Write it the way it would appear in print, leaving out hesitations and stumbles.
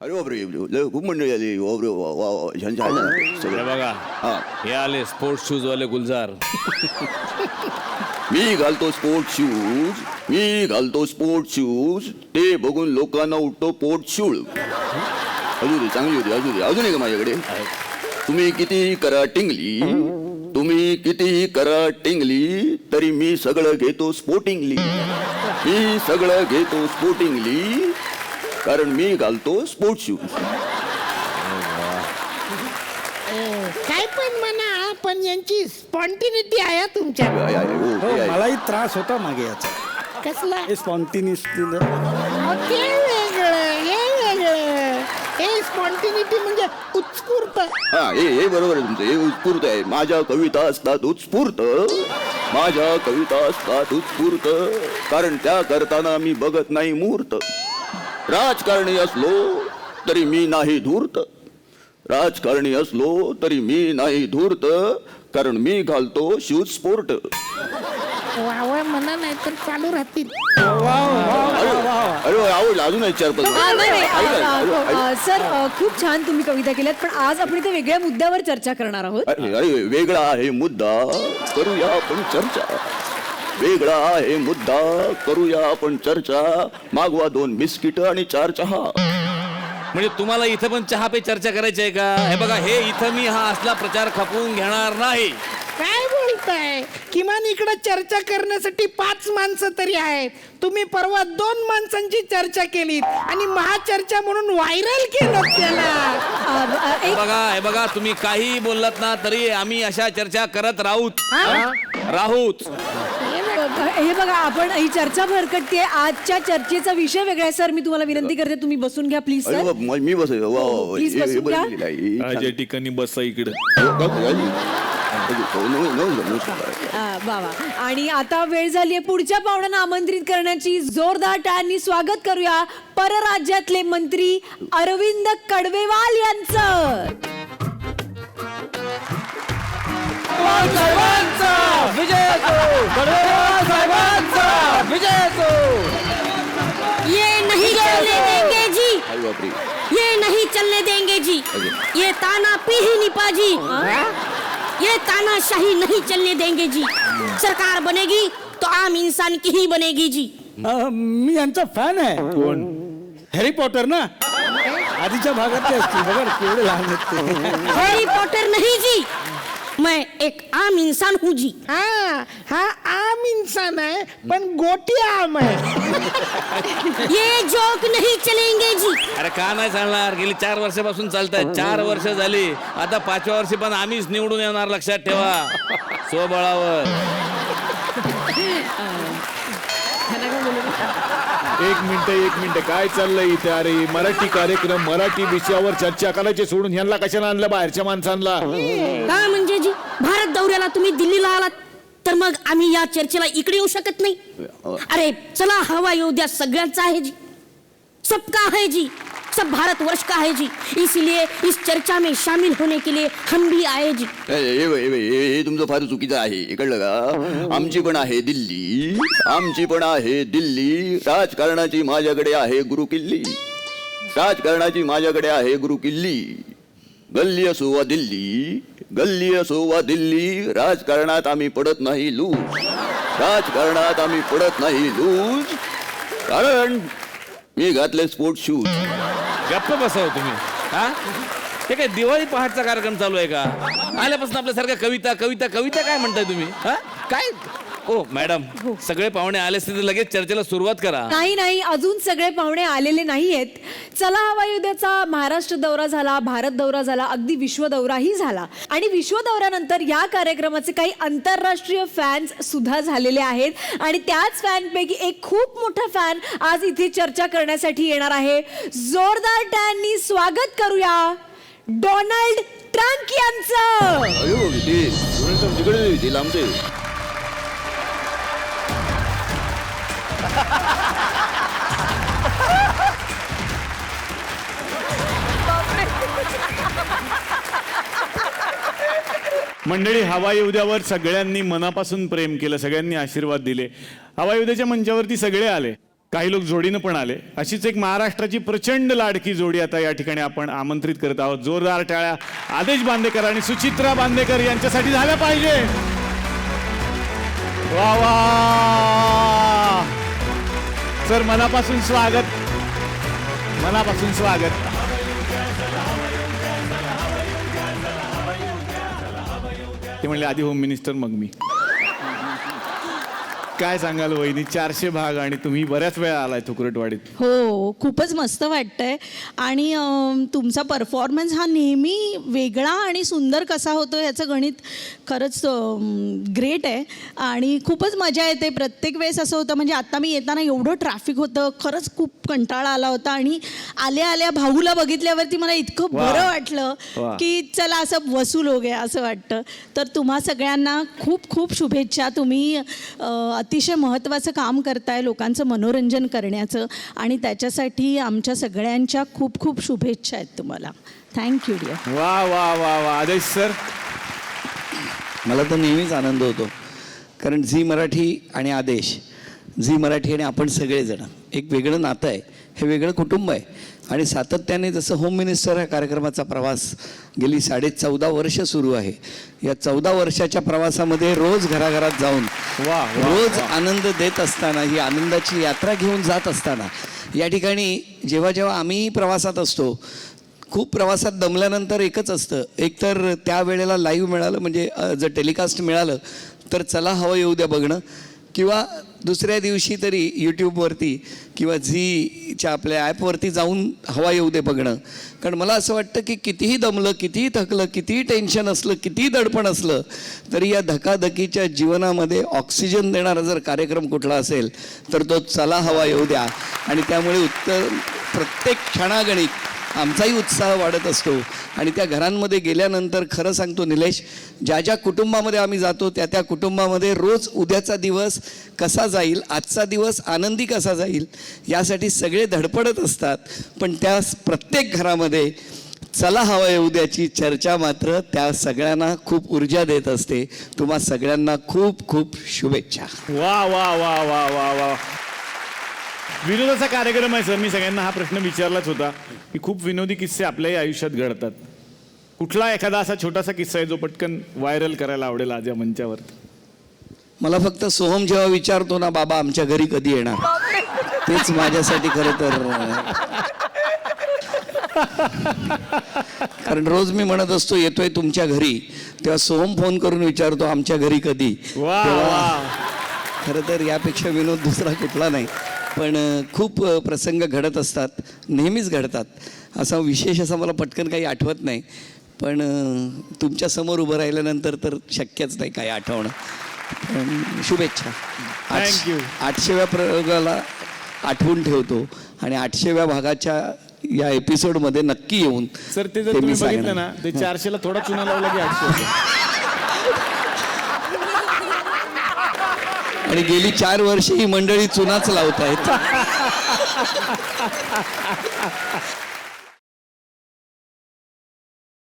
अरे बापरे लय खूप मंडळी आली बापरे वा वा वा छान छान हे सगळं बघा हा हे आले स्पोर्ट्स शूज वाले गुलजार. मी घालतो स्पोर्ट शूज मी घालतो स्पोर्ट शूज ते बघून लोकांना उठतो पोट शूळ. अजून दे चांगली होती अजून आहे का माझ्याकडे. तुम्ही किती करा टिंगली तुम्ही किती करा टिंगली तरी मी सगळं घेतो स्पोर्टिंगली. मी सगळं घेतो स्पोर्टिंगली कारण मी घालतो स्पोर्ट शूज. काय पण म्हणा पण यांची स्पॉन्टिनिटी आहे तुमच्या. हो मलाही त्रास होता मागे याचा कसला हे स्पॉन्टिनिटी ते वेगळं हे वेगळं हे स्पॉन्टिनिटी म्हणजे उत्स्फूर्त. हा हे बरोबर आहे तुमचं हे उत्स्फूर्त आहे. माझ्या कविता असतात उत्स्फूर्त माझ्या कविता असतात उत्स्फूर्त कारण त्या करताना मी बघत नाही मुहूर्त. राजकारणी असलो तरी मी नाही धूर्त राजकारणी असलो तरी मी नाही धूर्त कारण मी घालतो शूज स्पोर्ट. वावा म्हणा नाही तर चालू राहतील. अरे आवडलं अजून एक चार पाच. सर खूप छान तुम्ही कविता केल्यात पण आज आपण इथे वेगळ्या मुद्द्यावर चर्चा करणार आहोत. अरे वेगळा आहे मुद्दा करूया आपण चर्चा. वेगळा आहे मुद्दा करूया आपण चर्चा. मागवा 2 बिस्किट आणि 4 चहा. म्हणजे तुम्हाला इथं पण चहा पे चर्चा करायची आहे का? हे बघा हे इथं मी हा असला प्रचार खपवून घेणार नाही. काय बोलताय किमान इकडे चर्चा करण्यासाठी 5 माणसं तरी आहेत. तुम्ही परवा 2 माणसांची चर्चा केलीत आणि महाचर्चा म्हणून व्हायरल केलं त्याला. हे बघा तुम्ही काही बोललात ना तरी आम्ही अशा चर्चा करत राहूत. हे बघा आपण ही चर्चा भरकटते. आजच्या चर्चेचा विषय वेगळा आहे. सर मी तुम्हाला विनंती करते तुम्ही बसून घ्या प्लीज. अरे सर बाप, मी बस Please बसून घ्या. ज्या ठिकाणी बसा इकडे. बाबा आणि आता वेळ झाली आहे पुढच्या पाहुण्यांना आमंत्रित करण्याची. जोरदार टाळ्यांनी स्वागत करूया परराज्यातले मंत्री अरविंद कडवेवाल यांचं. ये नहीं चलने देंगे जी अरे बापरे ये नहीं चलने देंगे जी ये ताना पीही निपाजी ये तानाशाही नहीं चलने देंगे जी. सरकार बनेगी तो आम इंसान की ही बनेगी जी. मी यांचा फॅन आहे. कोण? हॅरी पॉटर ना आधीच्या भागातले असतील बघा केवढे लहान आहेत ते. हैरी पॉटर नहीं जी मैं एक आम इंसान हूँ जी. हा आम इंसान आहे पण गोटी आम आहे. ये जोक नहीं चलेंगे जी. अरे का नाही चालणार? गेली 4 वर्षापासून चालतात. 4 वर्ष झाली आता 5व्या वर्षी पण आम्हीच निवडून येणार. लक्षात ठेवा स्वबळावर. एक मिनिट काय चाललंय इथे? अरे मराठी कार्यक्रम मराठी विषयावर चर्चा करायचे सोडून ह्यांना कशाला आणलं बाहेरच्या माणसांना? का म्हणजे जी भारत दौऱ्याला तुम्ही दिल्लीला आलात तर मग आम्ही या चर्चेला इकडे येऊ शकत नाही? अरे चला हवा येऊ द्या सगळ्यांचा आहे जी. सबका है जी सब भारतवर्ष का है जी इसलिए इस चर्चा में शामिल होने के लिए हम भी आए जी. हे तुमचं फार चुकीचं आहे कळलं का. आमची पण आहे दिल्ली आमची पण आहे दिल्ली. राजकारणाची माझ्याकडे आहे गुरुकिल्ली राजकारणाची माझ्याकडे आहे गुरुकिल्ली. गल्ली असो वा दिल्ली राजकारणात आम्ही पडत नाही लूज राजकारणात आम्ही पडत नाही लूज कारण मी घातले स्पोर्ट शूज. गप्प बसाव तुम्ही. हा हे काय दिवाळी पहाटचा कार्यक्रम चालू आहे का? आल्यापासून आपल्यासारख्या कविता काय म्हणताय तुम्ही? हा काय? ओ मॅडम सगळे पाहुणे आले असतील तर लगेच चर्चेला सुरुवात करा. नाही अजून सगळे पाहुणे आलेले नाहीयेत. चला हवा युद्धाचा महाराष्ट्र दौरा झाला भारत दौरा झाला अगदी विश्व दौराही झाला आणि विश्व दौऱ्यानंतर या कार्यक्रमाचे काही आंतरराष्ट्रीय फॅन्स सुद्धा झालेले आहेत आणि त्याच फॅनपैकी एक खूप मोठा फॅन आज इथे चर्चा करण्यासाठी येणार आहे. जोरदार टाळ्यांनी स्वागत करूया डोनाल्ड ट्रम्प यांचं. तिकडे लांबते. मंडळी हवाई उद्यावर सगळ्यांनी मनापासून प्रेम केलं. सगळ्यांनी आशीर्वाद दिले. हवाई उद्याच्या मंचावरती सगळे आले काही लोक जोडीनं पण आले. अशीच एक महाराष्ट्राची प्रचंड लाडकी जोडी आता या ठिकाणी आपण आमंत्रित करत आहोत. जोरदार टाळ्या आदेश बांदेकर आणि सुचित्रा बांदेकर यांच्यासाठी झाल्या पाहिजे. वा वा सर, मनापासून स्वागत, मनापासून स्वागत. ते म्हणले आधी होम मिनिस्टर मग मी. काय सांगाल वहिनी, 400 भाग आणि तुम्ही बऱ्याच वेळा आलाय तुकुरटवाडीत. हो, खूपच मस्त वाटतंय. आणि तुमचा परफॉर्मन्स हा नेहमी वेगळा आणि सुंदर कसा होतो ह्याचं गणित खरंच ग्रेट आहे. आणि खूपच मजा येते प्रत्येक वेळेस. असं होतं म्हणजे आता मी येताना एवढं ट्रॅफिक होतं, खरंच खूप कंटाळा आला होता. आणि आल्या आल्या भाऊला बघितल्यावरती मला इतकं बरं वाटलं की चला असं वसूल हो गया असं वाटतं. तर तुम्हा सगळ्यांना खूप खूप शुभेच्छा. तुम्ही अतिशय महत्त्वाचं काम करताय लोकांचं मनोरंजन करण्याचं, आणि त्याच्यासाठी आमच्या सगळ्यांच्या खूप खूप शुभेच्छा आहेत तुम्हाला. Thank you dear. वा वा वा वा. आदेश सर. मला तर नेहमीच आनंद होतो, कारण झी मराठी आणि आदेश, झी मराठी आणि आपण सगळेजण एक वेगळं नातं आहे, हे वेगळं कुटुंब आहे. आणि सातत्याने जसं होम मिनिस्टर या कार्यक्रमाचा प्रवास गेली 14.5 वर्ष सुरू आहे, या 14 वर्षाच्या प्रवासामध्ये रोज घराघरात जाऊन रोज आनंद देत असताना, ही आनंदाची यात्रा घेऊन जात असताना, या ठिकाणी जेव्हा जेव्हा आम्ही प्रवासात असतो, खूप प्रवासात दमल्यानंतर एकच असतं, एकतर त्यावेळेला लाईव्ह मिळालं म्हणजे जर टेलिकास्ट मिळालं तर चला हवं येऊ द्या बघणं, किंवा दुसऱ्या दिवशी तरी यूट्यूबवरती किंवा झीच्या आपल्या ॲपवरती जाऊन हवा येऊ दे बघणं. कारण मला असं वाटतं की कितीही दमलं, कितीही थकलं, कितीही टेन्शन असलं, कितीही दडपण असलं, तरी या धकाधकीच्या जीवनामध्ये ऑक्सिजन देणारा जर कार्यक्रम कुठला असेल तर तो चला हवा येऊ द्या. आणि त्यामुळे प्रत्येक क्षणागणिक आमचाही उत्साह वाढत असतो. आणि त्या घरांमध्ये गेल्यानंतर खरं सांगतो निलेश, ज्या ज्या कुटुंबामध्ये आम्ही जातो त्या त्या कुटुंबामध्ये रोज उद्याचा दिवस कसा जाईल, आजचा दिवस आनंदी कसा जाईल, यासाठी सगळे धडपडत असतात. पण त्या प्रत्येक घरामध्ये चला हवा येऊ द्याची चर्चा मात्र त्या सगळ्यांना खूप ऊर्जा देत असते. तुम्हा सगळ्यांना खूप खूप शुभेच्छा. वा वा वा वा वा वा. विनोदाचा कार्यक्रम आहे सर. मी सगळ्यांना हा प्रश्न विचारलाच होता की खूप विनोदी किस्से आपल्याही आयुष्यात घडतात. कुठला एखादा असा छोटासा किस्सा आहे जो पटकन व्हायरल करायला आवडेल आज या मंचावर? मला फक्त सोहम जेव्हा विचारतो ना, बाबा आमच्या घरी कधी येणार, तेच माझ्यासाठी खरं तर, कारण रोज मी म्हणत असतो येतोय तुमच्या घरी, तेव्हा सोहम फोन करून विचारतो आमच्या घरी कधी. खरं तर यापेक्षा विनोद दुसरा कुठला नाही. पण खूप प्रसंग घडत असतात, नेहमीच घडतात. असा विशेष असा मला पटकन काही आठवत नाही, पण तुमच्यासमोर उभं राहिल्यानंतर तर शक्यच नाही काही आठवणं. पण शुभेच्छा. थँक्यू. 800व्या प्रयोगाला आठवून ठेवतो आणि 800व्या भागाच्या या एपिसोडमध्ये नक्की येऊन सर ते जर तुम्ही बघितलं ना, ते 400ला थोडा चुना लावला की 800. आणि गेली 4 वर्ष ही मंडळी चुनाच लावत आहेत.